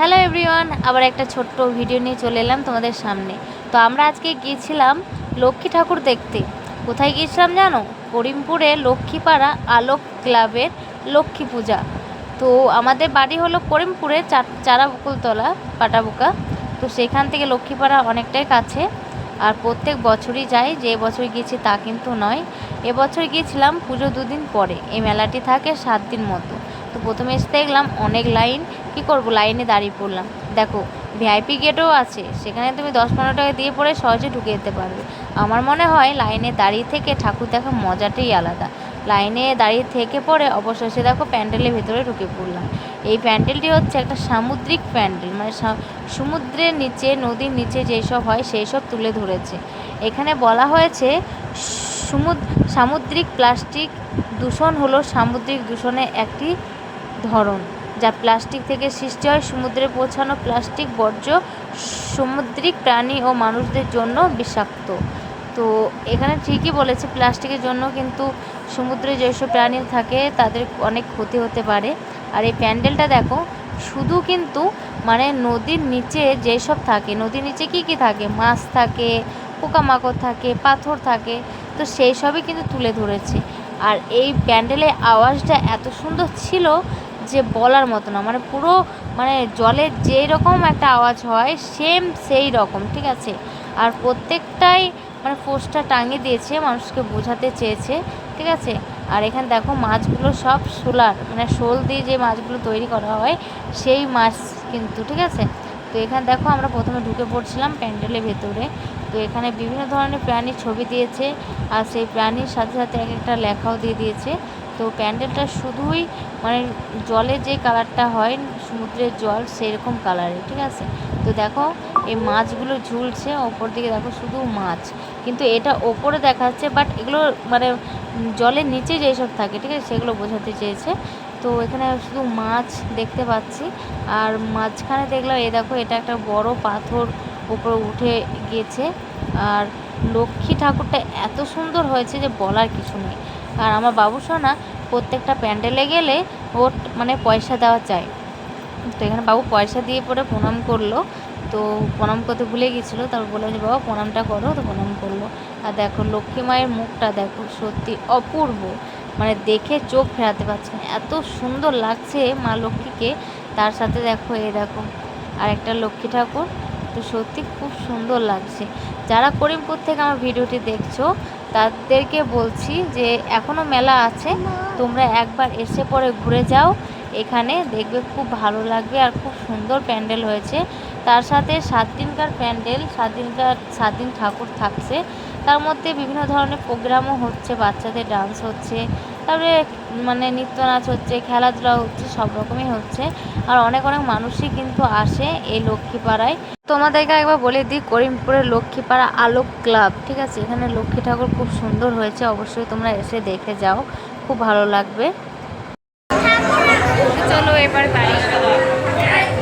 Hello everyone, আবার একটা ছোট্ট ভিডিও নিয়ে চলে এলাম তোমাদের সামনে। তো আমরা আজকে গিয়েছিলাম লক্ষ্মী ঠাকুর দেখতে। কোথায় গিয়েছিলাম জানো? করিমপুরে লক্ষ্মীপাড়া আলোক ক্লাবের লক্ষ্মী পূজা। তো আমাদের বাড়ি হলো করিমপুরে চারা বকুলতলা পাটাবুকা। তো সেখান থেকে লক্ষ্মীপাড়া অনেকটাই কাছে, আর প্রত্যেক বছরই যাই। যে বছর গিয়েছি তা কিন্তু নয়, এবছর গিয়েছিলাম পুজো দুদিন পরে। এই মেলাটি থাকে 7 দিন মতো। তো প্রথমে এসে দেখলাম অনেক লাইন। কি করব, লাইনে দাঁড়িয়ে পড়লাম। দেখো ভিআইপি গেটও আছে, সেখানে তুমি 10-15 টাকা দিয়ে পড়ে সহজে ঢুকে যেতে পারবে। আমার মনে হয় লাইনে দাঁড়িয়ে থেকে ঠাকুর দেখার মজাটাই আলাদা। লাইনে দাঁড়িয়ে থেকে পরে অবশেষে দেখো প্যান্ডেলের ভেতরে ঢুকে পড়লাম। এই প্যান্ডেলটি হচ্ছে একটা সামুদ্রিক প্যান্ডেল, মানে সমুদ্রের নিচে, নদীর নিচে যেসব হয় সেই সব তুলে ধরেছে। এখানে বলা হয়েছে সামুদ্রিক প্লাস্টিক দূষণ হলো সামুদ্রিক দূষণের একটি ধরন, যা প্লাস্টিক থেকে সৃষ্টি হয়। সমুদ্রে পৌঁছানো প্লাস্টিক বর্জ্য সামুদ্রিক প্রাণী ও মানুষদের জন্য বিষাক্ত। তো এখানে ঠিকই বলেছে, প্লাস্টিকের জন্য কিন্তু সমুদ্রে যেসব প্রাণী থাকে তাদের অনেক ক্ষতি হতে পারে। আর এই প্যান্ডেলটা দেখো, শুধু কিন্তু মানে নদীর নিচে যেসব থাকে, নদীর নিচে কি থাকে, মাছ থাকে, পোকামাকড় থাকে, পাথর থাকে, তো সেই সবই কিন্তু তুলে ধরেছে। আর এই প্যান্ডেলের আওয়াজটা এত সুন্দর ছিল যে বলার মতো না। মানে পুরো মানে জলের যেই রকম একটা আওয়াজ হয় সেম সেই রকম, ঠিক আছে। আর প্রত্যেকটাই মানে পোস্টার টাঙিয়ে দিয়েছে, মানুষকে বোঝাতে চেয়েছে, ঠিক আছে। আর এখানে দেখো মাছগুলো সব শোলার, মানে শোল দিয়ে যে মাছগুলো তৈরি করা হয় সেই মাছ কিন্তু, ঠিক আছে। তো এখানে দেখো আমরা প্রথমে ঢুকে পড়ছিলাম প্যান্ডেলের ভেতরে। তো এখানে বিভিন্ন ধরনের প্রাণীর ছবি দিয়েছে, আর সেই প্রাণীর সাথে সাথে এক একটা লেখাও দিয়ে দিয়েছে। তো প্যান্ডেলটা শুধুই মানে জলের যে কালারটা হয় সমুদ্রের জল সেই রকম কালারের, ঠিক আছে। তো দেখো এই মাছগুলো ঝুলছে ওপর দিকে, দেখো শুধু মাছ, কিন্তু এটা ওপরে দেখাচ্ছে, বাট এগুলো মানে জলের নিচে যেসব থাকে, ঠিক আছে, সেগুলো বোঝাতে চেয়েছে। তো এখানে শুধু মাছ দেখতে পাচ্ছি। আর মাঝখানে দেখলাম এই দেখো, এটা একটা বড় পাথর উপরে উঠে গিয়েছে। আর লক্ষ্মী ঠাকুরটা এত সুন্দর হয়েছে যে বলার কিছু নেই। আর আমার বাবুসোনা প্রত্যেকটা প্যান্ডেলে গেলে ওর মানে পয়সা দেওয়া চাই। তো এখানে বাবু পয়সা দিয়ে পরে প্রণাম করলো। তো প্রণাম করতে ভুলে গিয়েছিলো, তারপর বললাম যে বাবা প্রণামটা করো, তো প্রণাম করলো। আর দেখো লক্ষ্মী মায়ের মুখটা দেখো, সত্যি অপূর্ব, মানে দেখে চোখ ফেরাতে পারছে না, এত সুন্দর লাগছে মা লক্ষ্মীকে। তার সাথে দেখো এই দেখো আর একটা লক্ষ্মী ঠাকুর, তো সত্যি খুব সুন্দর লাগছে। যারা করিমপুর থেকে আমার ভিডিওটি দেখছো তাদেরকে বলছি যে এখনও মেলা আছে, তোমরা একবার এসে পরে ঘুরে যাও, এখানে দেখবে খুব ভালো লাগবে। আর খুব সুন্দর প্যান্ডেল হয়েছে। তার সাথে 7 দিনকার প্যান্ডেল, 7 দিন ঠাকুর থাকছে। তার মধ্যে বিভিন্ন ধরনের প্রোগ্রামও হচ্ছে, বাচ্চাদের ডান্স হচ্ছে, তারপরে মানে নৃত্য নাচ হচ্ছে, খেলাধুলা হচ্ছে, সব রকমই হচ্ছে। আর অনেক অনেক মানুষই কিন্তু আসে এই লক্ষ্মীপাড়ায়। তোমাদেরকে একবার বলে দিই, করিমপুরের লক্ষ্মীপাড়া আলোক ক্লাব, ঠিক আছে। এখানে লক্ষ্মী ঠাকুর খুব সুন্দর হয়েছে, অবশ্যই তোমরা এসে দেখে যাও, খুব ভালো লাগবে। চলো এবার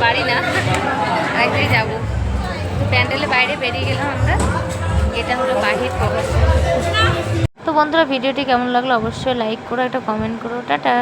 বাড়ি না একদিকে যাবো। তো প্যান্ডেলের বাইরে বেরিয়ে গেলাম আমরা, এটা হলো বাহির প্রবেশ। তো বন্ধুরা ভিডিওটি কেমন লাগলো অবশ্যই লাইক করো, একটা কমেন্ট করো, টাটা।